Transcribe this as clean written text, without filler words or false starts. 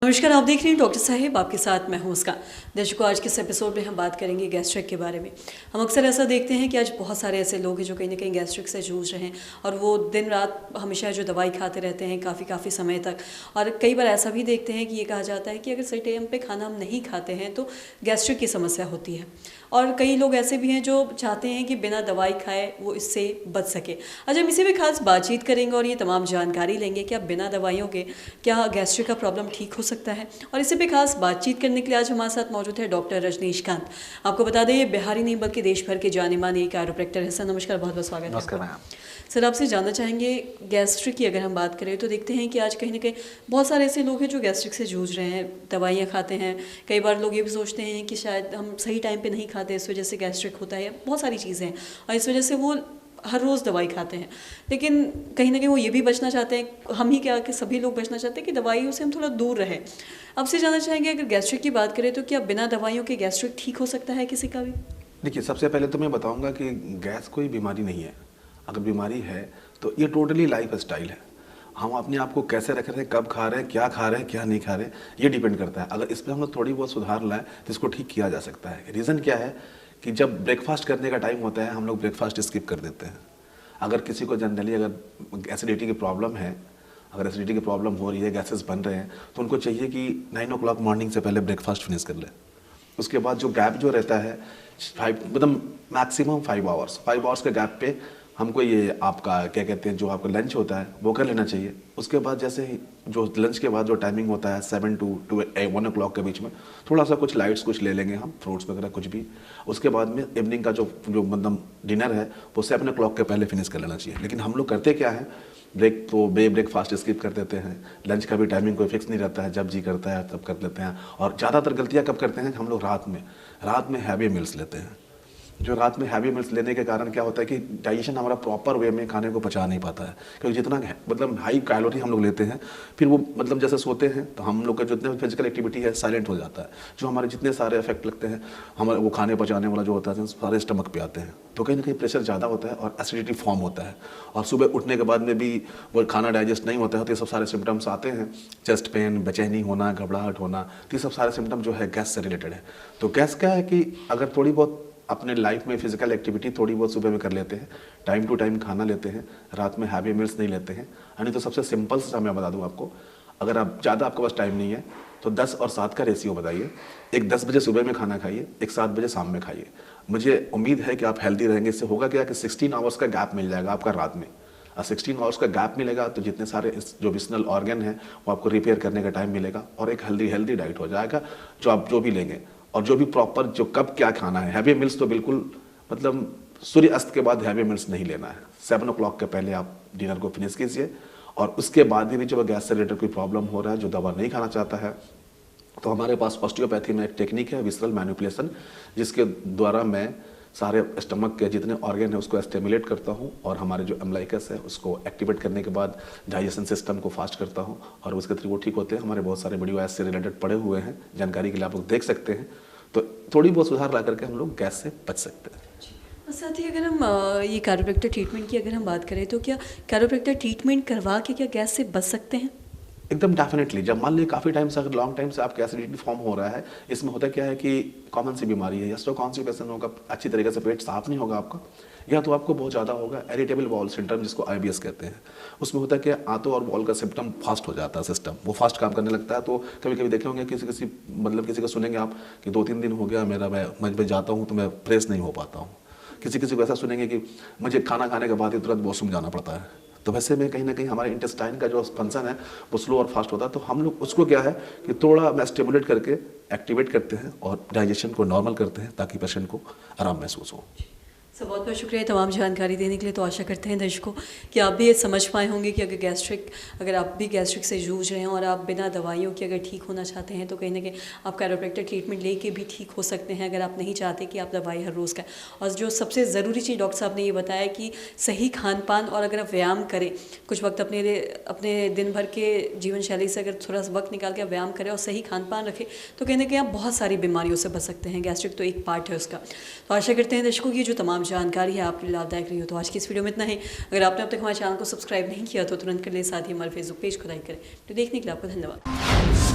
नमस्कार, आप देख रहे हैं डॉक्टर साहिब, आपके साथ मैं हूं उसका। दर्शकों, आज के इस एपिसोड में हम बात करेंगे गैस्ट्रिक के बारे में। हम अक्सर ऐसा देखते हैं कि आज बहुत सारे ऐसे लोग हैं जो कहीं ना कहीं गैस्ट्रिक से जूझ रहे हैं और वो दिन रात हमेशा जो दवाई खाते रहते हैं काफ़ी समय तक। और कई बार ऐसा भी देखते हैं कि ये कहा जाता है कि अगर सही टाइम पे खाना हम नहीं खाते हैं तो गैस्ट्रिक की समस्या होती है। और कई लोग ऐसे भी हैं जो चाहते हैं कि बिना दवाई खाए वो इससे बच सके। आज हम इसी पे खास बातचीत करेंगे और ये तमाम जानकारी लेंगे कि आप बिना दवाइयों के क्या गैस्ट्रिक का प्रॉब्लम ठीक हो सकता है। और इसी पे खास बातचीत करने के लिए आज हमारे साथ मौजूद है डॉक्टर रजनीश कांत। आपको बता दें, ये बिहारी नहीं बल्कि देश भर के जाने माने कैरोप्रैक्टर है। सर नमस्कार, बहुत बहुत स्वागत है। नमस्कार मैम। सर आपसे जानना चाहेंगे, गैस्ट्रिक की अगर हम बात करें तो देखते हैं कि आज कहीं ना कहीं बहुत सारे ऐसे लोग हैं जो गैस्ट्रिक से जूझ रहे हैं, दवाइयाँ खाते हैं। कई बार लोग ये भी सोचते हैं कि शायद हम सही टाइम पे नहीं खाते, इस वजह से गैस्ट्रिक होता है। बहुत सारी चीज़ें हैं और इस वजह से वो हर रोज़ दवाई खाते हैं। लेकिन कहीं ना कहीं वो ये भी बचना चाहते हैं, हम ही क्या कि सभी लोग बचना चाहते हैं कि दवाइयों से हम थोड़ा दूर रहें। आपसे जानना चाहेंगे, अगर गैस्ट्रिक की बात करें तो क्या बिना दवाइयों के गैस्ट्रिक ठीक हो सकता है किसी का भी? देखिए, सबसे पहले तो मैं बताऊंगा कि गैस कोई बीमारी नहीं है। अगर बीमारी है तो ये टोटली लाइफ स्टाइल है। हम अपने आप को कैसे रख रहे हैं, कब खा रहे हैं, क्या नहीं खा रहे हैं, ये डिपेंड करता है। अगर इस पर हम लोग थोड़ी बहुत सुधार लाएं तो इसको ठीक किया जा सकता है। रीज़न क्या है कि जब ब्रेकफास्ट करने का टाइम होता है हम लोग ब्रेकफास्ट स्किप कर देते हैं। अगर किसी को जनरली अगर एसिडिटी की प्रॉब्लम है, अगर एसिडिटी की प्रॉब्लम हो रही है, गैसेस बन रहे हैं, तो उनको चाहिए कि 9 o'clock मॉर्निंग से पहले ब्रेकफास्ट फिनिश कर ले। उसके बाद जो गैप जो रहता है 5 मतलब मैक्सिमम 5 आवर्स, 5 आवर्स के गैप पे हमको ये आपका क्या कहते हैं जो आपका लंच होता है वो कर लेना चाहिए। उसके बाद जैसे ही जो लंच के बाद जो टाइमिंग होता है 7 to 1 o'clock के बीच में थोड़ा सा कुछ लाइट्स कुछ ले लेंगे हम, फ्रूट्स वगैरह कुछ भी। उसके बाद में इवनिंग का जो मतलब डिनर है वो 7 o'clock के पहले फिनिश कर लेना चाहिए। लेकिन हम लोग करते क्या है, ब्रेकफास्ट स्किप कर देते हैं। लंच का भी टाइमिंग कोई फिक्स नहीं रहता है, जब जी करता है तब कर लेते हैं। और ज़्यादातर गलतियाँ कब करते हैं हम लोग, रात में हैवी मील्स लेते हैं। जो रात में हैवी मील्स लेने के कारण क्या होता है कि डाइजेशन हमारा प्रॉपर वे में खाने को पचा नहीं पाता है, क्योंकि जितना मतलब हाई कैलोरी हम लोग लेते हैं फिर वो मतलब जैसे सोते हैं तो हम लोग का जितने फिजिकल एक्टिविटी है साइलेंट हो जाता है। जो हमारे जितने सारे इफेक्ट लगते हैं हमारे वो खाने पचाने वाला जो होता है सारे स्टमक पे आते हैं, तो कहीं ना कहीं प्रेशर ज़्यादा होता है और एसिडिटी फॉर्म होता है। और सुबह उठने के बाद में भी वो खाना डाइजेस्ट नहीं होता है तो ये सब सारे सिम्टम्स आते हैं। चेस्ट पेन, बेचैनी होना, घबराहट होना, तो ये सब सारे सिम्टम जो है गैस से रिलेटेड है। तो गैस क्या है कि अगर थोड़ी बहुत अपने लाइफ में फिजिकल एक्टिविटी थोड़ी बहुत सुबह में कर लेते हैं, टाइम टू टाइम खाना लेते हैं, रात में हैवी मील्स नहीं लेते हैं। यानी तो सबसे सिंपल सा मैं बता दूं आपको, अगर आप ज़्यादा आपके पास टाइम नहीं है तो 10 और 7 का रेशियो बताइए। एक 10 बजे सुबह में खाना खाइए, एक 7 बजे शाम में खाइए। मुझे उम्मीद है कि आप हेल्दी रहेंगे। इससे होगा क्या कि 16 आवर्स का गैप मिल जाएगा आपका रात में। और 16 आवर्स का गैप मिलेगा तो जितने सारे जो विसनल ऑर्गन है वो आपको रिपेयर करने का टाइम मिलेगा और एक हेल्दी डाइट हो जाएगा जो आप जो भी लेंगे। और जो भी प्रॉपर जो कब क्या खाना है, हैवी मील्स तो बिल्कुल मतलब सूर्य अस्त के बाद हैवी मील्स नहीं लेना है। 7 o'clock के पहले आप डिनर को फिनिश कीजिए। और उसके बाद भी जब गैस से रिलेटेड कोई प्रॉब्लम हो रहा है, जो दवा नहीं खाना चाहता है, तो हमारे पास ऑस्टियोपैथी में एक टेक्निक है विसरल मैनिपुलेशन, जिसके द्वारा मैं सारे स्टमक के जितने ऑर्गन है उसको स्टिमुलेट करता हूँ और हमारे जो अम्लाइकस है उसको एक्टिवेट करने के बाद डाइजेशन सिस्टम को फास्ट करता हूँ और उसके थ्रू वो ठीक होते हैं। हमारे बहुत सारे वीडियो ऐसे रिलेटेड पड़े हुए हैं, जानकारी के लिए आप लोग देख सकते हैं। तो थोड़ी बहुत सुधार ला करके हम लोग गैस से बच सकते हैं। साथ ही अगर हम ये कैरोप्रैक्टर ट्रीटमेंट की अगर हम बात करें तो क्या कैरोप्रैक्टर ट्रीटमेंट करवा के क्या गैस से बच सकते हैं? एकदम डेफिनेटली। जब मान लीजिए काफ़ी टाइम से, अगर लॉन्ग टाइम से आपका एसिडिटी फॉर्म हो रहा है, इसमें होता क्या है कि कॉमन सी बीमारी है, या तो कॉन्स्टिपेशन होगा, अच्छी तरीके से पेट साफ नहीं होगा आपका, या तो आपको बहुत ज़्यादा होगा इरिटेबल बाउल सिंड्रोम जिसको IBS कहते हैं। उसमें होता है कि आंतों और बॉल का सिम्टम फास्ट हो जाता है, सिस्टम वो फास्ट काम करने लगता है। तो कभी कभी देखे होंगे किसी का सुनेंगे आप कि 2-3 दिन हो गया मैं जाता हूँ तो मैं फ्रेश नहीं हो पाता हूँ। किसी को ऐसा सुनेंगे कि मुझे खाना खाने के बाद ही तुरंत वॉशरूम जाना पड़ता है। तो वैसे में कहीं ना कहीं हमारे इंटेस्टाइन का जो फंक्शन है वो स्लो और फास्ट होता है। तो हम लोग उसको क्या है कि थोड़ा मैं स्टिमुलेट करके एक्टिवेट करते हैं और डाइजेशन को नॉर्मल करते हैं ताकि पेशेंट को आराम महसूस हो। सर बहुत बहुत शुक्रिया तमाम जानकारी देने के लिए। तो आशा करते हैं दर्शकों कि आप भी ये समझ पाए होंगे कि अगर आप भी गैस्ट्रिक से जूझ रहे हैं और आप बिना दवाइयों के अगर ठीक होना चाहते हैं तो कहीं ना कहीं आप कैरोप्रैक्टर ट्रीटमेंट लेके भी ठीक हो सकते हैं, अगर आप नहीं चाहते कि आप दवाई हर रोज़ का। और जो सबसे ज़रूरी चीज़ डॉक्टर साहब ने ये बताया कि सही खान पान और अगर आप व्यायाम करें, कुछ वक्त अपने दिन भर के जीवन शैली से अगर थोड़ा सा वक्त निकाल के आप व्यायाम करें और सही खान पान रखें तो कहीं ना कहीं आप बहुत सारी बीमारियों से बच सकते हैं। गैस्ट्रिक तो एक पार्ट है उसका। तो आशा करते हैं दर्शकों की जो तमाम जानकारी है आपके लिए लाभदायक रही हो। तो आज की इस वीडियो में इतना ही। अगर आपने अब तक हमारे चैनल को सब्सक्राइब नहीं किया तो तुरंत कर लें, साथ ही हमारे फेसबुक पेज को लाइक करें। तो देखने के लिए आपको धन्यवाद।